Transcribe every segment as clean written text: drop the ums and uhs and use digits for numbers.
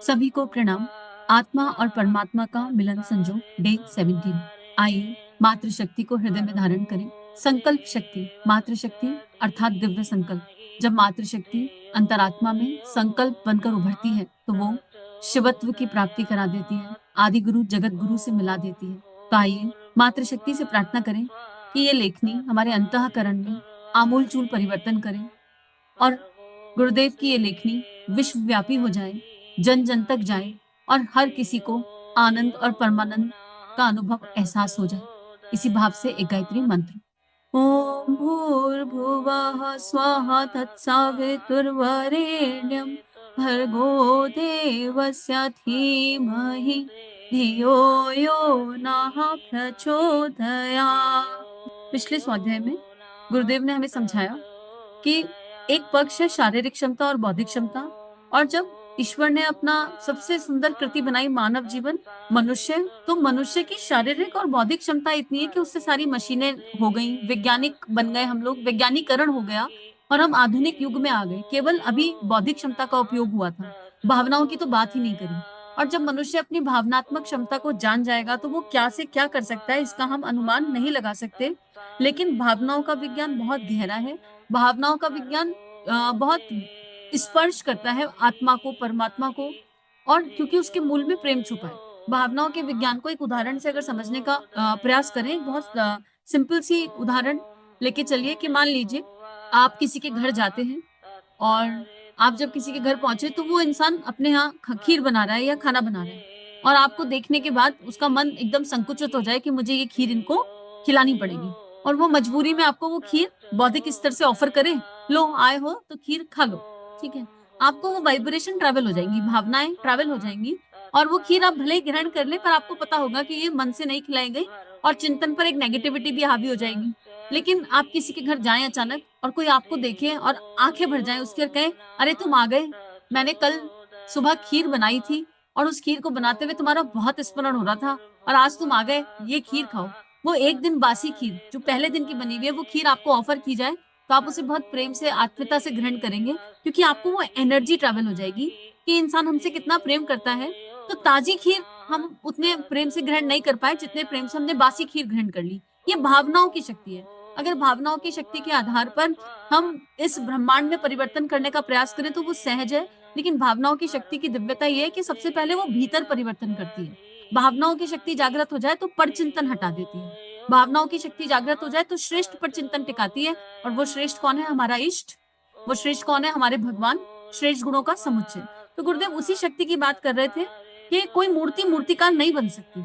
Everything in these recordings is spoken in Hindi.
सभी को प्रणाम। आत्मा और परमात्मा का मिलन संजो डे 17। आइए मातृशक्ति को हृदय में धारण करें। संकल्प शक्ति, मातृशक्ति अर्थात दिव्य संकल्प। जब मातृशक्ति अंतरात्मा में संकल्प बनकर उभरती है तो वो शिवत्व की प्राप्ति करा देती है, आदि गुरु जगत गुरु से मिला देती है। तो आइए मातृशक्ति से प्रार्थना करें कि ये लेखनी हमारे अंतःकरण में आमूलचूल परिवर्तन करें और गुरुदेव की ये लेखनी विश्वव्यापी हो जाए, जन जन तक जाए और हर किसी को आनंद और परमानंद का अनुभव एहसास हो जाए। इसी भाव से एक गायत्री मंत्र। ओम भूर्भुवः स्वः तत्सवितुर्वरेण्यं भर्गो देवस्य धीमहि धियो यो नः प्रचोदयात्। पिछले स्वाध्याय में गुरुदेव ने हमें समझाया कि एक पक्ष है शारीरिक क्षमता और बौद्धिक क्षमता, और जब ईश्वर ने अपना सबसे सुंदर कृति बनाई मानव जीवन मनुष्य, तो मनुष्य की शारीरिक और बौद्धिक क्षमता इतनी है कि उससे सारी मशीनें हो गई, वैज्ञानिक बन गए हम लोग, वैज्ञानिकरण हो गया और हम आधुनिक युग में आ गए। केवल अभी बौद्धिक क्षमता का उपयोग हुआ था, भावनाओं की तो बात ही नहीं करी। और जब मनुष्य अपनी भावनात्मक क्षमता को जान जाएगा तो वो क्या से क्या कर सकता है इसका हम अनुमान नहीं लगा सकते। लेकिन भावनाओं का विज्ञान बहुत गहरा है। भावनाओं का विज्ञान बहुत स्पर्श करता है आत्मा को, परमात्मा को, और क्योंकि उसके मूल में प्रेम छुपा है। भावनाओं के विज्ञान को एक उदाहरण से अगर समझने का प्रयास करें, एक बहुत सिंपल सी उदाहरण लेके चलिए कि मान लीजिए आप किसी के घर जाते हैं और आप जब किसी के घर पहुंचे तो वो इंसान अपने यहाँ खीर बना रहा है या खाना बना रहा है, और आपको देखने के बाद उसका मन एकदम संकुचित हो जाए कि मुझे ये खीर इनको खिलानी पड़ेगी, और वो मजबूरी में आपको वो खीर बौद्धिक स्तर से ऑफर करे, लो आए हो तो खीर खा लो। ठीक है, आपको वो वाइब्रेशन ट्रैवल हो जाएंगी, भावनाएं ट्रैवल हो जाएंगी, और वो खीर आप भले ही ग्रहण कर ले पर आपको पता होगा कि ये मन से नहीं खिलाई गई, और चिंतन पर एक नेगेटिविटी भी हावी हो जाएगी। लेकिन आप किसी के घर जाएं अचानक और कोई आपको देखे और आंखें भर जाएं उसके और कहे, अरे तुम आ गए, मैंने कल सुबह खीर बनाई थी और उस खीर को बनाते हुए तुम्हारा बहुत स्मरण हो रहा था और आज तुम आ गए, ये खीर खाओ। वो एक दिन बासी खीर जो पहले दिन की बनी हुई है वो खीर आपको ऑफर की जाए तो आप उसे बहुत प्रेम से, आत्मीयता से ग्रहण करेंगे, क्योंकि आपको वो एनर्जी ट्रैवल हो जाएगी कि इंसान हमसे कितना प्रेम करता है। तो ताजी खीर हम उतने प्रेम से ग्रहण नहीं कर पाए जितने प्रेम से हमने बासी खीर ग्रहण कर ली। ये भावनाओं की शक्ति है। अगर भावनाओं की शक्ति के आधार पर हम इस ब्रह्मांड में परिवर्तन करने का प्रयास करें तो वो सहज है, लेकिन भावनाओं की शक्ति की दिव्यता ये है कि सबसे पहले वो भीतर परिवर्तन करती है। भावनाओं की शक्ति जागृत हो जाए तो परचिंतन हटा देती है। भावनाओं की शक्ति जागृत हो जाए तो श्रेष्ठ परचिंतन टिकाती है, और वो श्रेष्ठ कौन है? हमारा इष्ट। वो श्रेष्ठ कौन है? हमारे भगवान। श्रेष्ठ गुणों का समुच्चय। तो गुरुदेव उसी शक्ति की बात कर रहे थे कि कोई मूर्ति मूर्तिकार नहीं बन सकती।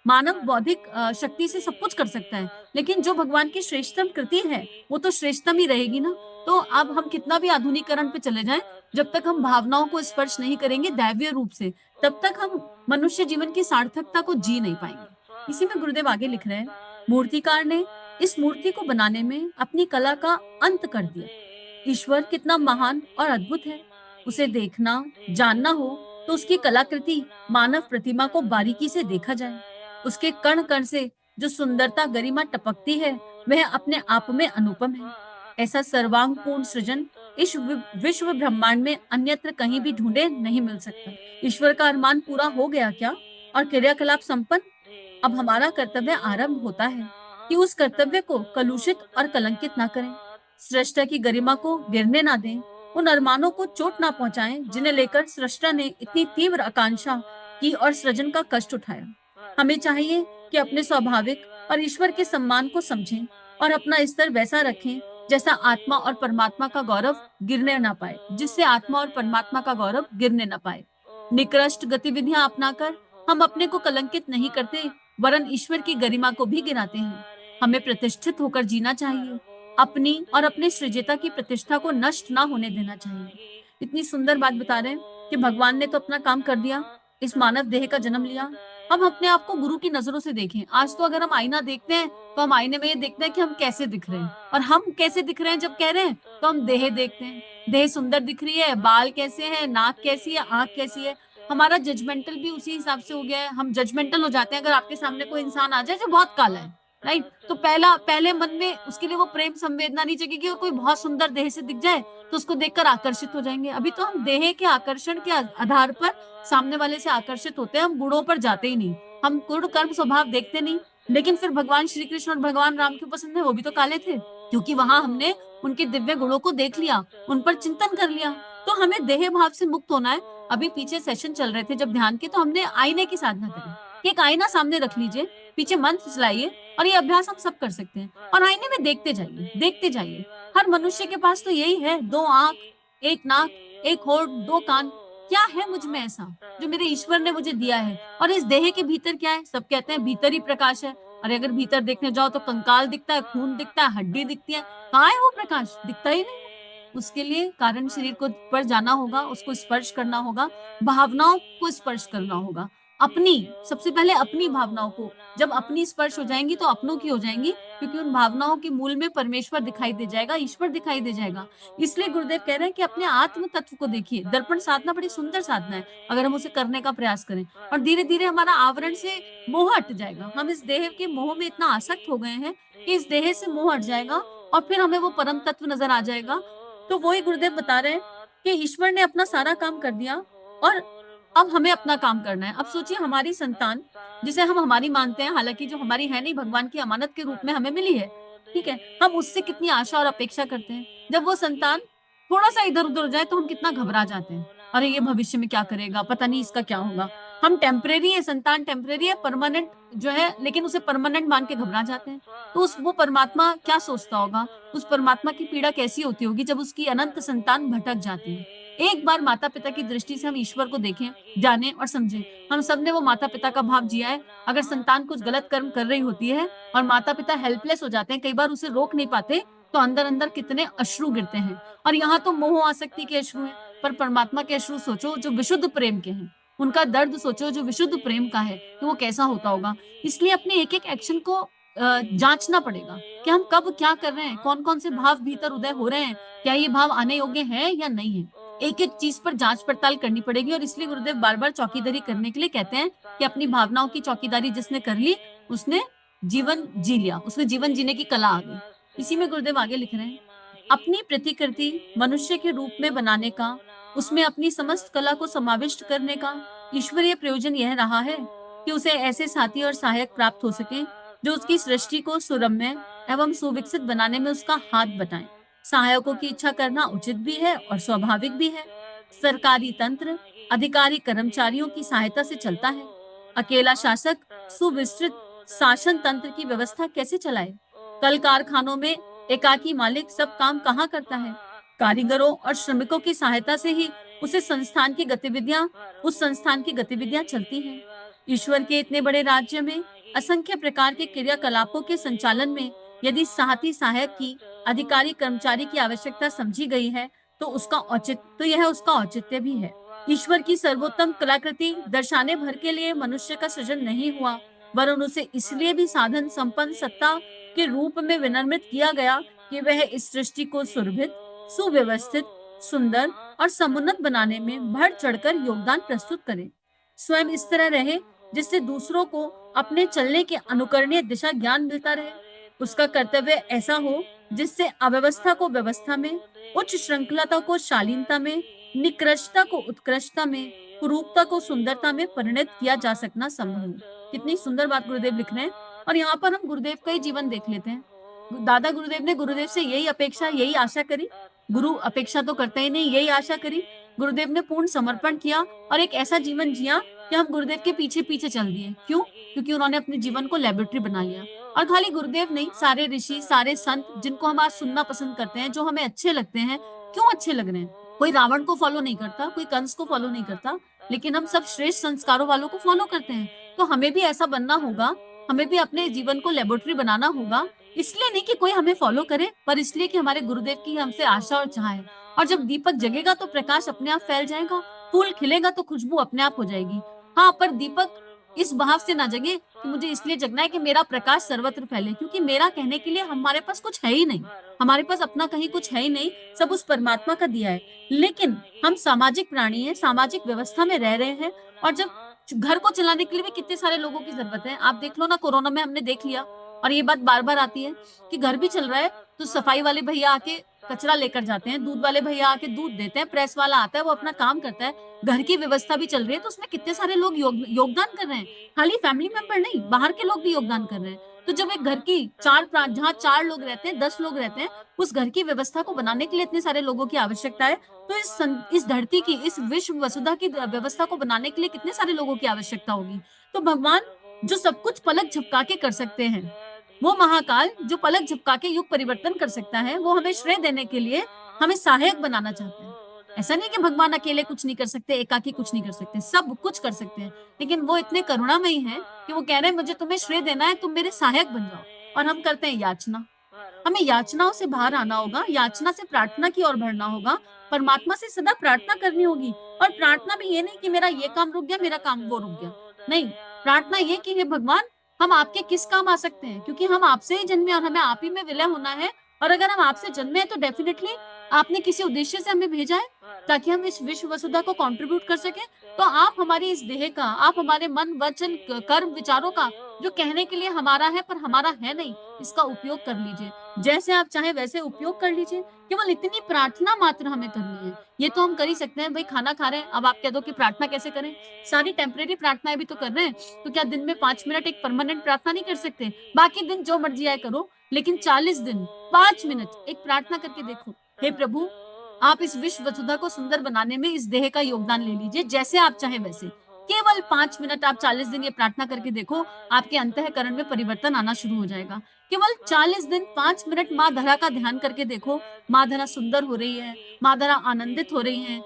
मानव बौद्धिक शक्ति से सब कुछ कर सकता है, लेकिन जो भगवान की श्रेष्ठतम कृति है वो तो श्रेष्ठतम ही रहेगी ना। तो अब हम कितना भी आधुनिकीकरण पे चले जाएं, जब तक हम भावनाओं को स्पर्श नहीं करेंगे दैवीय रूप से, तब तक हम मनुष्य जीवन की सार्थकता को जी नहीं पाएंगे। इसी में गुरुदेव आगे लिख रहे हैं, मूर्तिकार ने इस मूर्ति को बनाने में अपनी कला का अंत कर दिया। ईश्वर कितना महान और अद्भुत है, उसे देखना, जानना हो तो उसकी कलाकृति मानव प्रतिमा को बारीकी से देखा जाए। उसके कण कण से जो सुंदरता, गरिमा टपकती है वह अपने आप में अनुपम है। ऐसा सर्वांगपूर्ण सृजन इस विश्व ब्रह्मांड में अन्यत्र कहीं भी ढूंढे नहीं मिल सकता। ईश्वर का अरमान पूरा हो गया क्या और क्रियाकलाप संपन्न? अब हमारा कर्तव्य आरंभ होता है कि उस कर्तव्य को कलुषित और कलंकित ना करें, सृष्टा की गरिमा को गिरने ना दें, उन अरमानों को चोट ना पहुंचाएं जिन्हें लेकर सृष्टा ने इतनी तीव्र आकांक्षा की और सृजन का कष्ट उठाया। हमें चाहिए कि अपने स्वाभाविक और ईश्वर के सम्मान को समझें और अपना स्तर वैसा रखें जैसा आत्मा और परमात्मा का गौरव गिरने ना पाए, जिससे आत्मा और परमात्मा का गौरव गिरने ना पाए। निकृष्ट गतिविधियां अपनाकर हम अपने को कलंकित नहीं करते, वरन ईश्वर की गरिमा को भी गिराते हैं। हमें प्रतिष्ठित होकर जीना चाहिए, अपनी और अपने सृजिता की प्रतिष्ठा को नष्ट ना होने देना चाहिए। इतनी सुंदर बात बता रहे हैं कि भगवान ने तो अपना काम कर दिया, इस मानव देह का जन्म लिया। हम अपने आप को गुरु की नजरों से देखें। आज तो अगर हम आईना देखते हैं तो हम आईने में ये देखते हैं कि हम कैसे दिख रहे हैं, और हम कैसे दिख रहे हैं जब कह रहे हैं तो हम देह देखते हैं। देह सुंदर दिख रही है, बाल कैसे हैं, नाक कैसी है, आंख कैसी है, हमारा जजमेंटल भी उसी हिसाब से हो गया है। हम जजमेंटल हो जाते हैं अगर आपके सामने कोई इंसान आ जाए जो बहुत काला है, राइट। तो पहले मन में उसके लिए वो प्रेम संवेदना नहीं जगेगी, और कोई बहुत सुंदर देह से दिख जाए तो उसको देखकर आकर्षित हो जाएंगे। अभी तो हम देह के आकर्षण के आधार पर सामने वाले से आकर्षित होते हैं, हम गुणों पर जाते ही नहीं, हम गुण कर्म स्वभाव देखते नहीं। लेकिन फिर भगवान श्री कृष्ण और भगवान राम क्यों पसंद है? वो भी तो काले थे, क्योंकि वहां हमने उनके दिव्य गुणों को देख लिया, उन पर चिंतन कर लिया। तो हमें देह भाव से मुक्त होना है। अभी पीछे सेशन चल रहे थे जब ध्यान के, तो हमने आईने की साधना करी कि एक आईना सामने रख लीजिए, पीछे मंत्र चलाइए, और ये अभ्यास हम सब कर सकते हैं। और आईने में देखते जाइए, देखते जाइए। हर मनुष्य के पास तो यही है, दो आंख, एक नाक, एक होठ, दो कान। क्या है मुझ में ऐसा जो मेरे ईश्वर ने मुझे दिया है? और इस देह के भीतर क्या है? सब कहते हैं भीतर ही प्रकाश है। और अगर भीतर देखने जाओ तो कंकाल दिखता है, खून दिखता है, हड्डी दिखती है। कहाँ है वो प्रकाश? दिखता ही नहीं। उसके लिए कारण शरीर को पर जाना होगा, उसको स्पर्श करना होगा, भावनाओं को स्पर्श करना होगा। अपनी, सबसे पहले अपनी भावनाओं को, जब अपनी स्पर्श हो जाएंगी तो अपनों की हो जाएंगी, क्योंकि उन भावनाओं के मूल में परमेश्वर दिखाई दे जाएगा, ईश्वर दिखाई दे जाएगा। इसलिए गुरुदेव कह रहे हैं कि अपने आत्म तत्व को देखिए। दर्पण साधना बड़ी सुंदर साधना है, अगर हम उसे करने का प्रयास करें, और धीरे धीरे हमारा आवरण से मोह हट जाएगा। हम इस देह के मोह में इतना आसक्त हो गए हैं कि इस देह से मोह हट जाएगा, और फिर हमें वो परम तत्व नजर आ जाएगा। तो वही गुरुदेव बता रहे हैं कि ईश्वर ने अपना सारा काम कर दिया, और अब हमें अपना काम करना है। अब सोचिए, हमारी संतान, जिसे हम हमारी मानते हैं, हालांकि जो हमारी है नहीं, भगवान की अमानत के रूप में हमें मिली है, ठीक है, हम उससे कितनी आशा और अपेक्षा करते हैं। जब वो संतान थोड़ा सा इधर उधर हो जाए तो हम कितना घबरा जाते हैं, अरे ये भविष्य में क्या करेगा, पता नहीं इसका क्या होगा। हम टेम्परेरी है, संतान टेम्परेरी है, परमानेंट जो है, लेकिन उसे परमानेंट मान के घबरा जाते हैं। तो उस वो परमात्मा क्या सोचता होगा? उस परमात्मा की पीड़ा कैसी होती होगी जब उसकी अनंत संतान भटक जाती है। एक बार माता पिता की दृष्टि से हम ईश्वर को देखें, जाने और समझें। हम सबने वो माता पिता का भाव जिया है। अगर संतान कुछ गलत कर्म कर रही होती है और माता पिता हेल्पलेस हो जाते हैं, कई बार उसे रोक नहीं पाते, तो अंदर अंदर कितने अश्रु गिरते हैं। और यहाँ तो मोह आसक्ति के अश्रु हैं, पर परमात्मा के अश्रु सोचो जो विशुद्ध प्रेम के हैं। उनका दर्द सोचो जो विशुद्ध प्रेम का है, तो वो कैसा होता होगा। इसलिए अपने एक एक एक्शन को जांचना पड़ेगा कि हम कब क्या कर रहे हैं, कौन कौन से भाव भीतर उदय हो रहे हैं, क्या ये भाव आने योग्य है या नहीं है। एक एक चीज पर जांच पड़ताल करनी पड़ेगी। और इसलिए गुरुदेव बार बार चौकीदारी करने के लिए कहते हैं कि अपनी भावनाओं की चौकीदारी जिसने कर ली, उसने जीवन जी लिया, उसने जीवन जीने की कला आ गई। इसी में गुरुदेव आगे लिख रहे हैं, अपनी प्रतिकृति मनुष्य के रूप में बनाने का, उसमें अपनी समस्त कला को समाविष्ट करने का ईश्वरीय प्रयोजन यह रहा है कि उसे ऐसे साथी और सहायक प्राप्त हो सके जो उसकी सृष्टि को सुरम्य एवं सुविकसित बनाने में उसका हाथ बटाएं। सहायकों की इच्छा करना उचित भी है और स्वाभाविक भी है। सरकारी तंत्र अधिकारी कर्मचारियों की सहायता से चलता है। अकेला शासक सुविस्तृत शासन तंत्र की व्यवस्था कैसे चलाए? कल कारखानों में एकाकी मालिक सब काम कहाँ करता है? कारीगरों और श्रमिकों की सहायता से ही उस संस्थान की गतिविधियां चलती हैं। ईश्वर के इतने बड़े राज्य में असंख्य प्रकार के क्रियाकलापों के संचालन में यदि साथी सहायक की, अधिकारी कर्मचारी की आवश्यकता समझी गई है, तो यह उसका औचित्य भी है। ईश्वर की सर्वोत्तम कलाकृति दर्शाने भर के लिए मनुष्य का सृजन नहीं हुआ, वरन उसे इसलिए भी साधन संपन्न सत्ता के रूप में विनिर्मित किया गया कि वह इस सृष्टि को सुरभित, सुव्यवस्थित, सुंदर और समुन्नत बनाने में बढ़ चढ़कर योगदान प्रस्तुत करे। स्वयं इस तरह रहे जिससे दूसरों को अपने चलने के अनुकरणीय दिशा ज्ञान मिलता रहे। उसका कर्तव्य ऐसा हो जिससे अव्यवस्था को व्यवस्था में, उच्च श्रृंखलता को शालीनता में, निकृष्टता को उत्कृष्टता में, कुरूपता को सुंदरता में परिणत किया जा सकना संभव हो। कितनी सुंदर बात गुरुदेव लिख रहे हैं। और यहाँ पर हम गुरुदेव का ही जीवन देख लेते हैं। दादा गुरुदेव ने गुरुदेव से यही अपेक्षा, यही आशा करी। गुरु अपेक्षा तो करते ही नहीं, यही आशा करी। गुरुदेव ने पूर्ण समर्पण किया और एक ऐसा जीवन जिया कि हम गुरुदेव के पीछे पीछे चल दिए। क्यों? क्योंकि उन्होंने अपने जीवन को लेबोरेटरी बना लिया। और खाली गुरुदेव नहीं, सारे ऋषि, सारे संत जिनको हम आज सुनना पसंद करते हैं, जो हमें अच्छे लगते हैं, क्यों अच्छे लग रहे हैं? कोई रावण को फॉलो नहीं करता, कोई कंस को फॉलो नहीं करता, लेकिन हम सब श्रेष्ठ संस्कारों वालों को फॉलो करते हैं। तो हमें भी ऐसा बनना होगा, हमें भी अपने जीवन को लेबोरेटरी बनाना होगा। इसलिए नहीं कि कोई हमें फॉलो करे, पर इसलिए कि हमारे गुरुदेव की हमसे आशा और चाह है। और जब दीपक जगेगा तो प्रकाश अपने आप फैल जाएगा, फूल खिलेगा तो खुशबू अपने आप हो जाएगी। हाँ, पर दीपक इस भाव से ना जगे कि मुझे इसलिए जगना है कि मेरा प्रकाश सर्वत्र फैले, क्योंकि मेरा कहने के लिए हमारे पास कुछ है ही नहीं। हमारे पास अपना कहीं कुछ है ही नहीं, सब उस परमात्मा का दिया है। लेकिन हम सामाजिक प्राणी हैं, सामाजिक व्यवस्था में रह रहे हैं। और जब घर को चलाने के लिए भी कितने सारे लोगों की जरूरत है। आप देख लो ना, कोरोना में हमने देख लिया। और ये बात बार बार आती है कि घर भी चल रहा है तो सफाई वाले भैया आके कचरा लेकर जाते हैं, दूध वाले भैया आके दूध देते हैं, प्रेस वाला आता है वो अपना काम करता है, घर की व्यवस्था भी चल रही है, तो उसमें कितने सारे लोग योगदान कर रहे हैं। खाली फैमिली मेंबर नहीं, बाहर के लोग भी योगदान कर रहे हैं। तो जब एक घर की जहाँ 4 लोग रहते हैं, 10 लोग रहते हैं, उस घर की व्यवस्था को बनाने के लिए इतने सारे लोगों की आवश्यकता है, तो इस धरती की, इस विश्व वसुधा की व्यवस्था को बनाने के लिए कितने सारे लोगों की आवश्यकता होगी। तो भगवान जो सब कुछ पलक झपका के कर सकते हैं, वो महाकाल जो पलक झपका के युग परिवर्तन कर सकता है, वो हमें श्रेय देने के लिए हमें सहायक बनाना चाहता है। ऐसा नहीं कि भगवान अकेले कुछ नहीं कर सकते, एकाकी कुछ नहीं कर सकते, सब कुछ कर सकते हैं, लेकिन वो इतने करुणामयी हैं कि वो कह रहे हैं मुझे तुम्हें श्रेय देना है, तुम मेरे सहायक बन जाओ। और हम करते हैं याचना। हमें याचनाओं से बाहर आना होगा, याचना से प्रार्थना की ओर बढ़ना होगा, परमात्मा से सदा प्रार्थना करनी होगी। और प्रार्थना भी ये नहीं कि मेरा ये काम रुक गया, मेरा काम वो रुक गया, नहीं। प्रार्थना ये कि हे भगवान, हम आपके किस काम आ सकते हैं, क्योंकि हम आपसे ही जन्मे और हमें आप ही में विलय होना है। और अगर हम आपसे जन्मे हैं तो डेफिनेटली आपने किसी उद्देश्य से हमें भेजा है, ताकि हम इस विश्व वसुधा को कंट्रीब्यूट कर सकें। तो आप हमारी इस देह का, आप हमारे मन वचन कर्म विचारों का, जो कहने के लिए हमारा है पर हमारा है नहीं, इसका उपयोग कर लीजिए। जैसे आप चाहे वैसे उपयोग कर लीजिए। केवल इतनी प्रार्थना मात्र हमें करनी है। ये तो हम कर ही सकते हैं। भाई खाना खा रहे हैं, अब आप कह दो कि प्रार्थना कैसे करें? सारी टेम्परेरी प्रार्थनाएं भी तो कर रहे हैं, तो क्या दिन में 5 मिनट एक परमानेंट प्रार्थना नहीं कर सकते? बाकी दिन जो मर्जी आए करो, लेकिन 40 दिन 5 मिनट एक प्रार्थना करके देखो। हे प्रभु, आप इस विश्व वसुधा को सुंदर बनाने में इस देह का योगदान ले लीजिए, जैसे आप चाहे वैसे। केवल 5 मिनट आप 40 दिन ये प्रार्थना करके देखो, आपके अंतःकरण में परिवर्तन आना शुरू हो जाएगा। केवल 40 दिन 5 मिनट माँ धरा का ध्यान करके देखो, माँ धरा सुंदर हो रही है, माँ धरा आनंदित हो रही है,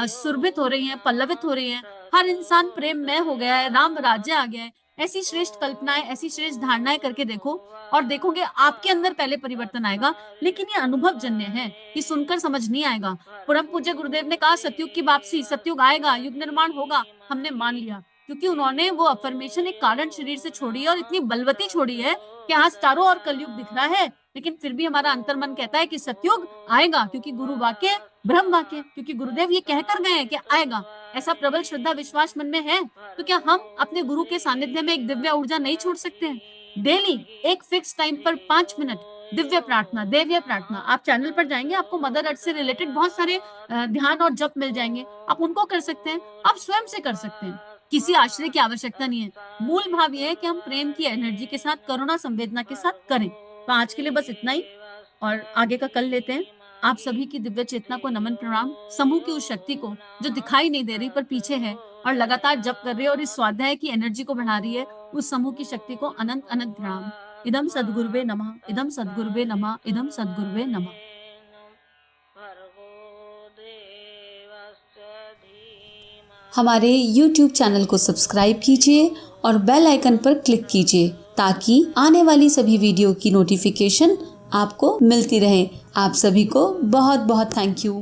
सुरभित हो रही है, पल्लवित हो रही है, हर इंसान प्रेममय हो गया है, राम राज्य आ गया है। ऐसी श्रेष्ठ कल्पनाएं, ऐसी श्रेष्ठ धारणाएं करके देखो, और देखोगे आपके अंदर पहले परिवर्तन आएगा। लेकिन ये अनुभव जन्य है, ये सुनकर समझ नहीं आएगा। परम पूज्य गुरुदेव ने कहा सतयुग की वापसी, सतयुग आएगा, युग निर्माण होगा, हमने मान लिया, क्योंकि उन्होंने वो अफर्मेशन एक कारण शरीर से छोड़ी है, और इतनी बलवती छोड़ी है कि आज चारों ओर कलयुग दिख रहा है, लेकिन फिर भी हमारा अंतर्मन कहता है कि सतयुग आएगा, क्योंकि गुरु वाक्य ब्रह्म वाक्य, क्योंकि गुरुदेव ये कहकर गए हैं कि आएगा। ऐसा प्रबल श्रद्धा विश्वास मन में है, तो क्या हम अपने गुरु के सानिध्य में एक दिव्य ऊर्जा नहीं छोड़ सकते हैं? डेली एक फिक्स टाइम पर 5 मिनट दिव्य प्रार्थना, देव्य प्रार्थना। आप चैनल पर जाएंगे, आपको मदर अर्थ से रिलेटेड बहुत सारे ध्यान और जप मिल जाएंगे, आप उनको कर सकते हैं, आप स्वयं से कर सकते हैं, किसी आश्रय की आवश्यकता नहीं है। मूल भाव यह है कि हम प्रेम की एनर्जी के साथ, करुणा संवेदना के साथ करें। तो आज के लिए बस इतना ही, और आगे का कल लेते हैं। आप सभी की दिव्य चेतना को नमन प्रणाम। समूह की उस शक्ति को जो दिखाई नहीं दे रही पर पीछे है और लगातार जप कर रही है और इस स्वाध्याय की एनर्जी को बढ़ा रही है, उस समूह की शक्ति को अनंत अनंत प्रणाम। इदम सद्गुरुवे नमः, इदम सद्गुरुवे नमः, इदम सद्गुरुवे नमः। हमारे YouTube चैनल को सब्सक्राइब कीजिए और बेल आइकन पर क्लिक कीजिए, ताकि आने वाली सभी वीडियो की नोटिफिकेशन आपको मिलती रहे। आप सभी को बहुत बहुत थैंक यू।